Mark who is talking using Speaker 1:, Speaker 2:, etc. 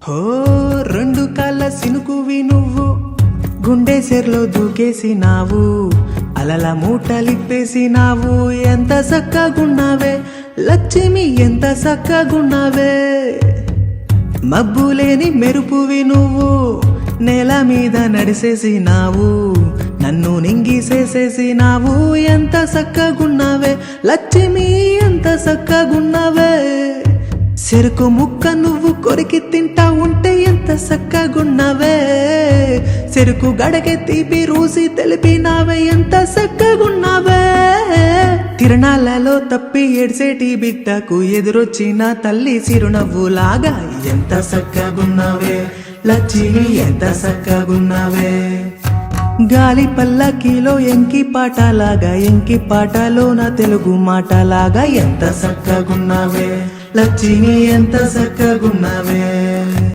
Speaker 1: హో రెండు కాళ్ళ సినుకువి నువ్వు, గుండె సెర్లో దూకేసినావు, అలల మూటలిప్పేసినావు. ఎంత సక్కగున్నావే లక్ష్మి, ఎంత సక్కగున్నావే. మబ్బులేని మెరుపువి నువ్వు, నేల మీద నడిసేసినావు, నన్ను నింగిసేసేసినావు. ఎంత సక్కగున్నావే లక్ష్మి, ఎంత సక్కగున్నావే. చెరుకు ముక్క నువ్వు కొరికి తింటా ఉంటే ఎంత సక్కగున్నావే. చెరుకు గడకే తీపి రూసి తెలిపినావే, ఎంత సక్కగున్నావే. తిరణాలలో తప్పి ఏడ్సేటి బిడ్డకు ఎదురొచ్చిన తల్లి చిరునవ్వులాగా ఎంత సక్కగున్నావే లక్ష్మి, ఎంత సక్కగున్నావే. గాలి పల్లకిలో ఎంకి పాటలాగా, ఎంకి పాటలో నా తెలుగు మాటలాగా ఎంత సక్కగున్నావే లక్ష్మి, ఎంత సక్కగున్నావే.